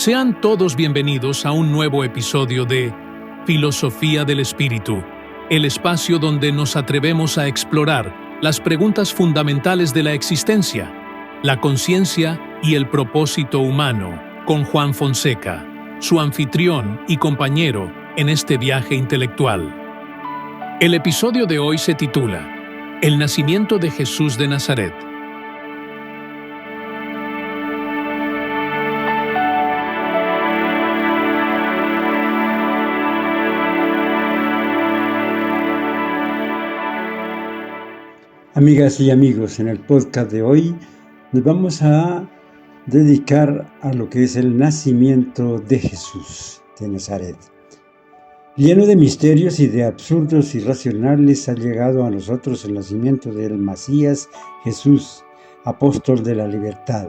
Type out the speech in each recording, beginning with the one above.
Sean todos bienvenidos a un nuevo episodio de Filosofía del Espíritu, el espacio donde nos atrevemos a explorar las preguntas fundamentales de la existencia, la conciencia y el propósito humano, con Juan Fonseca, su anfitrión y compañero en este viaje intelectual. El episodio de hoy se titula El nacimiento de Jesús de Nazaret. Amigas y amigos, en el podcast de hoy nos vamos a dedicar a lo que es el nacimiento de Jesús de Nazaret. Lleno de misterios y de absurdos irracionales ha llegado a nosotros el nacimiento del Mesías Jesús, apóstol de la libertad,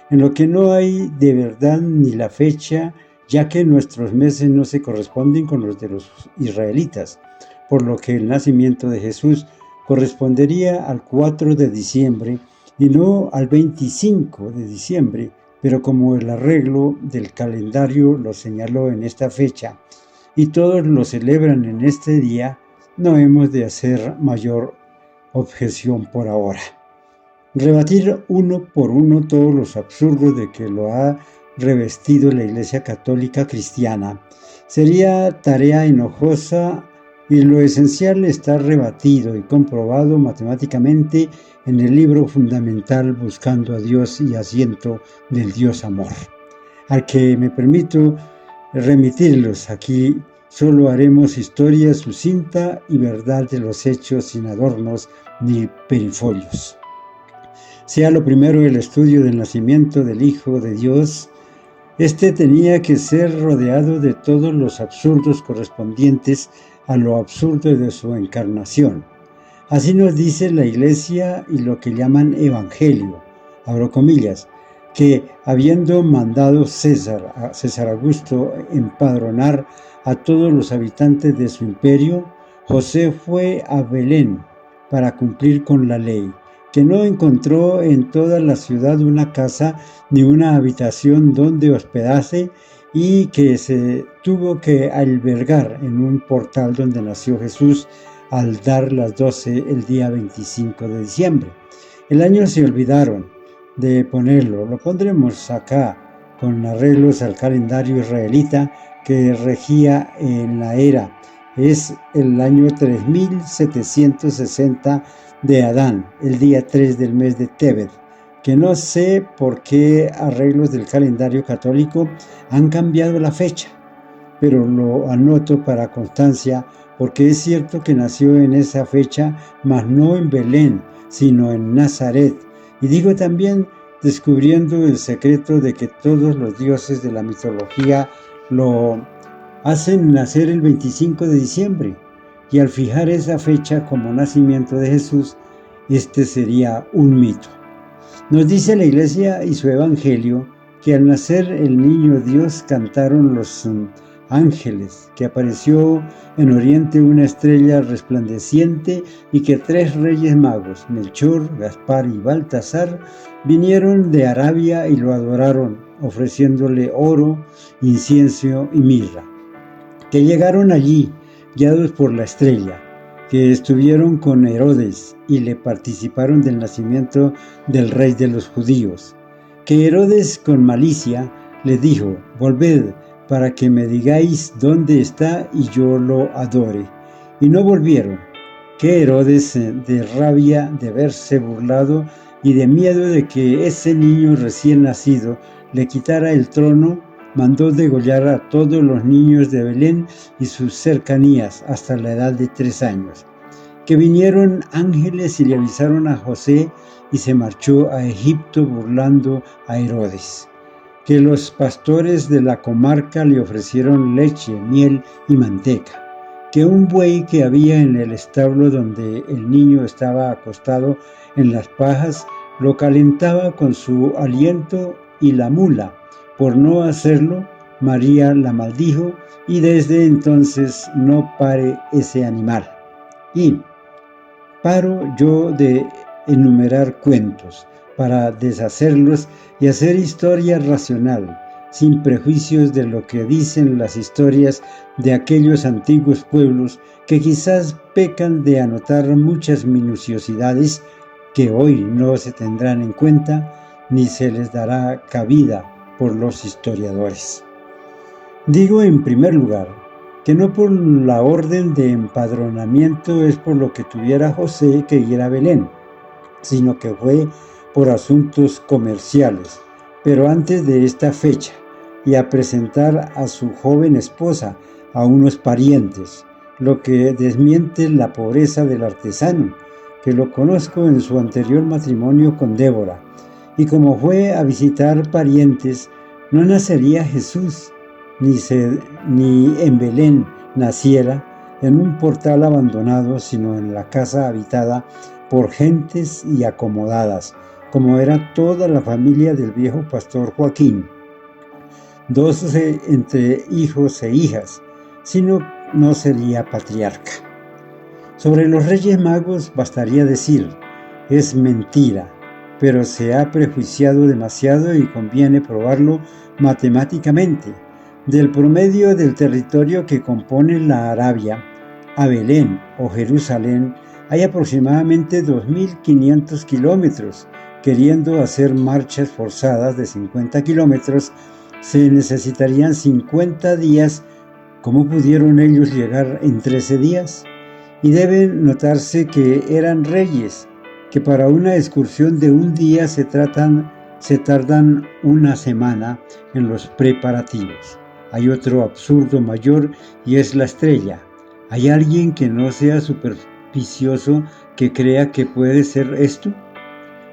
en lo que no hay de verdad ni la fecha, ya que nuestros meses no se corresponden con los de los israelitas, por lo que el nacimiento de Jesús correspondería al 4 de diciembre y no al 25 de diciembre, pero como el arreglo del calendario lo señaló en esta fecha y todos lo celebran en este día, no hemos de hacer mayor objeción por ahora. Rebatir uno por uno todos los absurdos de que lo ha revestido la Iglesia Católica Cristiana sería tarea enojosa, y lo esencial está rebatido y comprobado matemáticamente en el libro fundamental Buscando a Dios y Asiento del Dios Amor, al que me permito remitirlos. Aquí solo haremos historia sucinta y verdad de los hechos sin adornos ni perifolios. Sea lo primero el estudio del nacimiento del Hijo de Dios. Este tenía que ser rodeado de todos los absurdos correspondientes a lo absurdo de su encarnación. Así nos dice la Iglesia y lo que llaman Evangelio, abro comillas, que habiendo mandado César Augusto empadronar a todos los habitantes de su imperio, José fue a Belén para cumplir con la ley, que no encontró en toda la ciudad una casa ni una habitación donde hospedase, y que se tuvo que albergar en un portal donde nació Jesús al dar las 12 el día 25 de diciembre. El año se olvidaron de ponerlo, lo pondremos acá con arreglos al calendario israelita que regía en la era. Es el año 3760 de Adán, el día 3 del mes de Tebet, que no sé por qué arreglos del calendario católico han cambiado la fecha, pero lo anoto para constancia porque es cierto que nació en esa fecha, mas no en Belén, sino en Nazaret. Y digo también descubriendo el secreto de que todos los dioses de la mitología lo hacen nacer el 25 de diciembre, y al fijar esa fecha como nacimiento de Jesús, este sería un mito. Nos dice la Iglesia y su Evangelio que al nacer el niño Dios cantaron los ángeles, que apareció en Oriente una estrella resplandeciente y que 3 reyes magos, Melchor, Gaspar y Baltasar, vinieron de Arabia y lo adoraron, ofreciéndole oro, incienso y mirra. Que llegaron allí, guiados por la estrella, que estuvieron con Herodes y le participaron del nacimiento del rey de los judíos, que Herodes con malicia le dijo: volved para que me digáis dónde está y yo lo adore. Y no volvieron, que Herodes, de rabia de verse burlado y de miedo de que ese niño recién nacido le quitara el trono, mandó degollar a todos los niños de Belén y sus cercanías hasta la edad de 3 años. Que vinieron ángeles y le avisaron a José y se marchó a Egipto burlando a Herodes. Que los pastores de la comarca le ofrecieron leche, miel y manteca. Que un buey que había en el establo donde el niño estaba acostado en las pajas lo calentaba con su aliento, y la mula, por no hacerlo, María la maldijo, y desde entonces no pare ese animal. Y paro yo de enumerar cuentos para deshacerlos y hacer historia racional, sin prejuicios de lo que dicen las historias de aquellos antiguos pueblos que quizás pecan de anotar muchas minuciosidades que hoy no se tendrán en cuenta ni se les dará cabida por los historiadores. Digo en primer lugar que no por la orden de empadronamiento es por lo que tuviera José que ir a Belén, sino que fue por asuntos comerciales, pero antes de esta fecha, y a presentar a su joven esposa a unos parientes, lo que desmiente la pobreza del artesano, que lo conozco en su anterior matrimonio con Débora, y como fue a visitar parientes, no nacería Jesús, ni en Belén naciera en un portal abandonado, sino en la casa habitada por gentes y acomodadas, como era toda la familia del viejo pastor Joaquín. 12 entre hijos e hijas, sino no sería patriarca. Sobre los Reyes Magos bastaría decir, es mentira, pero se ha prejuiciado demasiado y conviene probarlo matemáticamente. Del promedio del territorio que compone la Arabia a Belén o Jerusalén hay aproximadamente 2.500 kilómetros. Queriendo hacer marchas forzadas de 50 kilómetros, se necesitarían 50 días. ¿Cómo pudieron ellos llegar en 13 días? Y debe notarse que eran reyes, que para una excursión de un día se tardan una semana en los preparativos. Hay otro absurdo mayor y es la estrella. ¿Hay alguien que no sea supersticioso que crea que puede ser esto?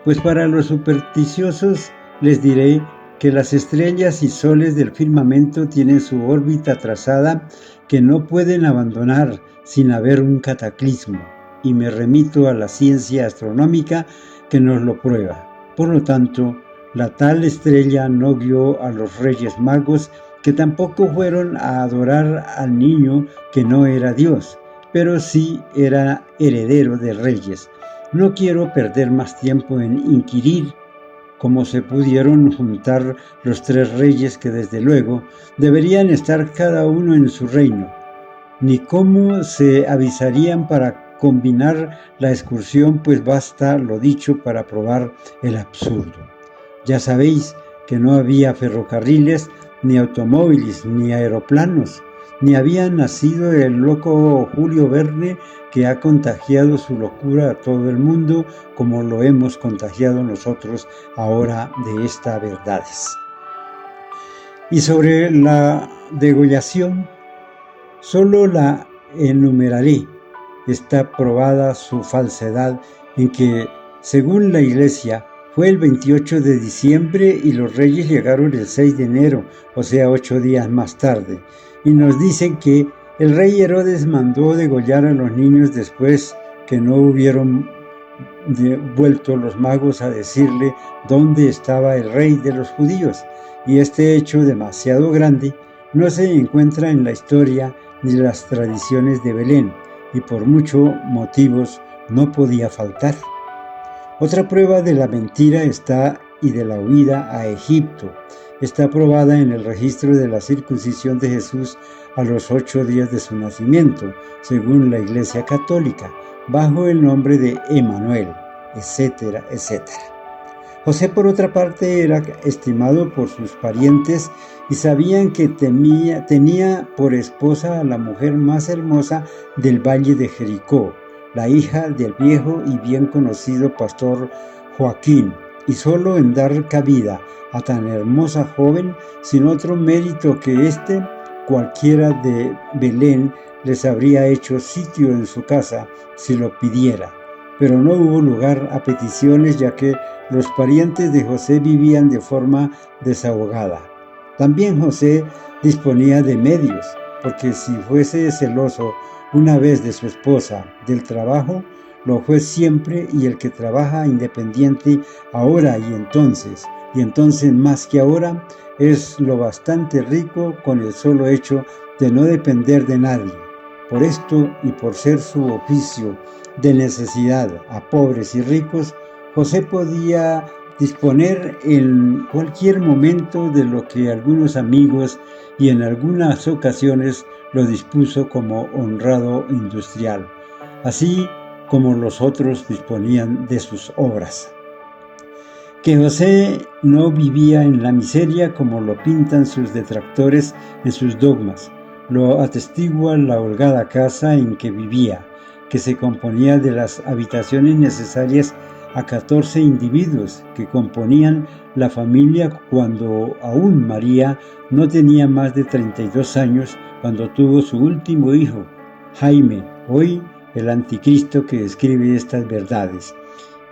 Pues para los supersticiosos les diré que las estrellas y soles del firmamento tienen su órbita trazada que no pueden abandonar sin haber un cataclismo, y me remito a la ciencia astronómica que nos lo prueba. Por lo tanto, la tal estrella no guió a los Reyes Magos, que tampoco fueron a adorar al niño que no era Dios, pero sí era heredero de reyes. No quiero perder más tiempo en inquirir cómo se pudieron juntar los 3 reyes que desde luego deberían estar cada uno en su reino, ni cómo se avisarían para combinar la excursión, pues basta lo dicho para probar el absurdo. Ya sabéis que no había ferrocarriles, ni automóviles, ni aeroplanos, ni había nacido el loco Julio Verne, que ha contagiado su locura a todo el mundo, como lo hemos contagiado nosotros ahora de estas verdades. Y sobre la degollación, solo la enumeraré. Está probada su falsedad en que, según la Iglesia, fue el 28 de diciembre y los reyes llegaron el 6 de enero, o sea 8 días más tarde. Y nos dicen que el rey Herodes mandó degollar a los niños después que no hubieron vuelto los magos a decirle dónde estaba el rey de los judíos. Y este hecho demasiado grande no se encuentra en la historia ni las tradiciones de Belén, y por muchos motivos no podía faltar. Otra prueba de la mentira y de la huida a Egipto está probada en el registro de la circuncisión de Jesús a los 8 días de su nacimiento, según la Iglesia Católica, bajo el nombre de Emanuel, etcétera, etcétera. José, por otra parte, era estimado por sus parientes y sabían que tenía por esposa a la mujer más hermosa del valle de Jericó, la hija del viejo y bien conocido pastor Joaquín, y solo en dar cabida a tan hermosa joven, sin otro mérito que cualquiera de Belén les habría hecho sitio en su casa si lo pidiera. Pero no hubo lugar a peticiones, ya que los parientes de José vivían de forma desahogada. También José disponía de medios, porque si fuese celoso una vez de su esposa, del trabajo, lo fue siempre, y el que trabaja independiente ahora y entonces más que ahora, es lo bastante rico con el solo hecho de no depender de nadie. Por esto y por ser su oficio de necesidad a pobres y ricos, José podía disponer en cualquier momento de lo que algunos amigos y en algunas ocasiones lo dispuso como honrado industrial, así como los otros disponían de sus obras. Que José no vivía en la miseria como lo pintan sus detractores en sus dogmas, lo atestigua la holgada casa en que vivía, que se componía de las habitaciones necesarias a 14 individuos que componían la familia cuando aún María no tenía más de 32 años cuando tuvo su último hijo, Jaime, hoy el anticristo que escribe estas verdades.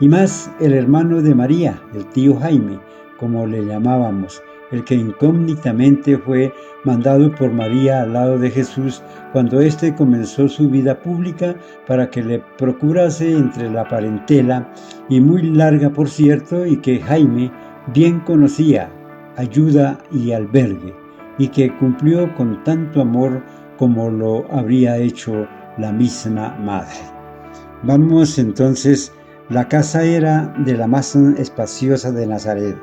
Y más el hermano de María, el tío Jaime, como le llamábamos, el que incógnitamente fue mandado por María al lado de Jesús cuando éste comenzó su vida pública para que le procurase entre la parentela, y muy larga por cierto, y que Jaime bien conocía, ayuda y albergue, y que cumplió con tanto amor como lo habría hecho la misma madre. Vamos entonces. La casa era de la más espaciosa de Nazaret,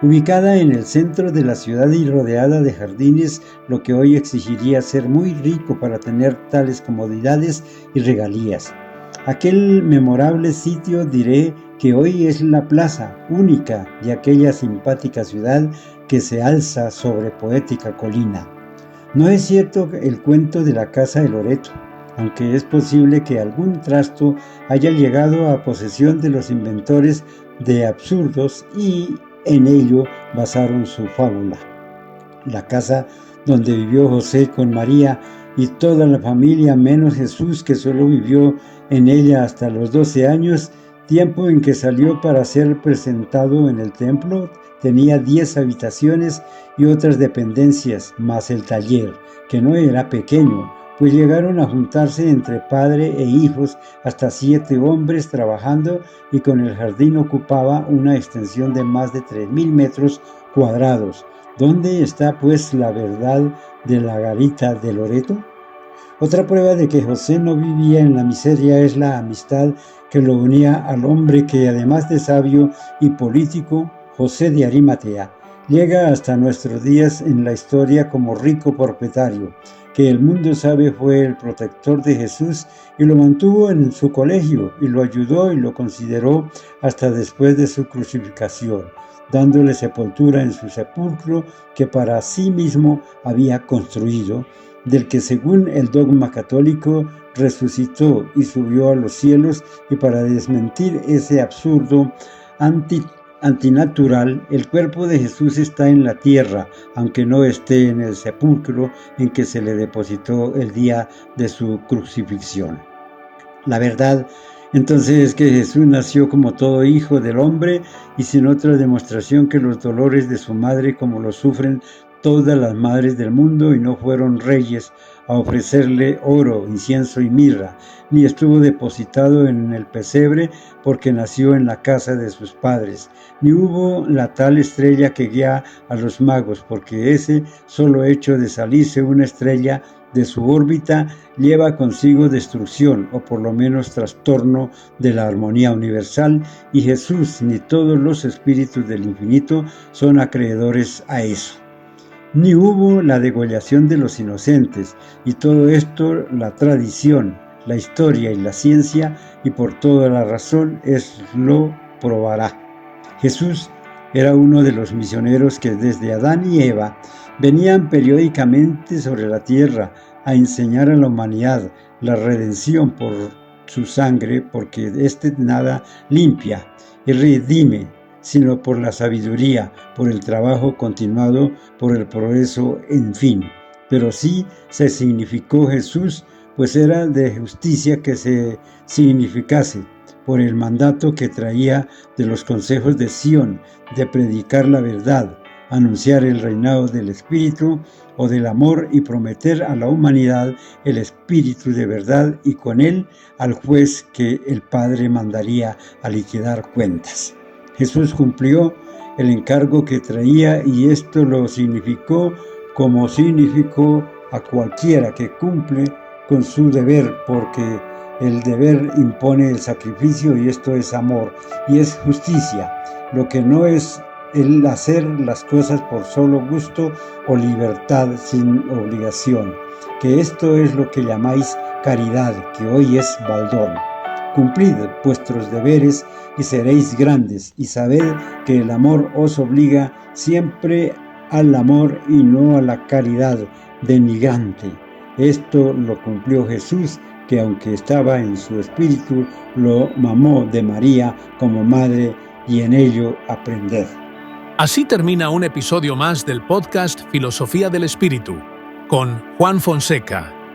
ubicada en el centro de la ciudad y rodeada de jardines, lo que hoy exigiría ser muy rico para tener tales comodidades y regalías. Aquel memorable sitio diré que hoy es la plaza única de aquella simpática ciudad que se alza sobre poética colina. No es cierto el cuento de la casa de Loreto, aunque es posible que algún trasto haya llegado a posesión de los inventores de absurdos y en ello basaron su fábula. La casa donde vivió José con María y toda la familia menos Jesús, que solo vivió en ella hasta los 12 años, tiempo en que salió para ser presentado en el templo, tenía 10 habitaciones y otras dependencias, más el taller, que no era pequeño, pues llegaron a juntarse entre padre e hijos hasta 7 hombres trabajando, y con el jardín ocupaba una extensión de más de 3.000 metros cuadrados. ¿Dónde está pues la verdad de la garita de Loreto? Otra prueba de que José no vivía en la miseria es la amistad que lo unía al hombre que, además de sabio y político, José de Arimatea, llega hasta nuestros días en la historia como rico propietario, que el mundo sabe fue el protector de Jesús y lo mantuvo en su colegio y lo ayudó y lo consideró hasta después de su crucificación, dándole sepultura en su sepulcro que para sí mismo había construido, del que según el dogma católico resucitó y subió a los cielos, y para desmentir ese absurdo antinatural, el cuerpo de Jesús está en la tierra, aunque no esté en el sepulcro en que se le depositó el día de su crucifixión. La verdad entonces es que Jesús nació como todo hijo del hombre y sin otra demostración que los dolores de su madre, como los sufren todas las madres del mundo, y no fueron reyes a ofrecerle oro, incienso y mirra, ni estuvo depositado en el pesebre porque nació en la casa de sus padres, ni hubo la tal estrella que guía a los magos, porque ese solo hecho de salirse una estrella de su órbita lleva consigo destrucción, o por lo menos trastorno de la armonía universal, y Jesús ni todos los espíritus del infinito son acreedores a eso. Ni hubo la degollación de los inocentes, y todo esto la tradición, la historia y la ciencia, y por toda la razón lo probará. Jesús era uno de los misioneros que desde Adán y Eva venían periódicamente sobre la tierra a enseñar a la humanidad la redención por su sangre, porque nada limpia y redime, sino por la sabiduría, por el trabajo continuado, por el progreso, en fin. Pero sí se significó Jesús, pues era de justicia que se significase, por el mandato que traía de los consejos de Sión, de predicar la verdad, anunciar el reinado del Espíritu o del amor, y prometer a la humanidad el Espíritu de verdad, y con él al juez que el Padre mandaría a liquidar cuentas. Jesús cumplió el encargo que traía, y esto lo significó como significó a cualquiera que cumple con su deber, porque el deber impone el sacrificio, y esto es amor y es justicia. lo que no es el hacer las cosas por solo gusto o libertad sin obligación, que esto es lo que llamáis caridad, que hoy es baldón. Cumplid vuestros deberes y seréis grandes, y sabed que el amor os obliga siempre al amor y no a la caridad denigrante. Esto lo cumplió Jesús, que aunque estaba en su espíritu, lo mamó de María como madre, y en ello aprended. Así termina un episodio más del podcast Filosofía del Espíritu, con Juan Fonseca.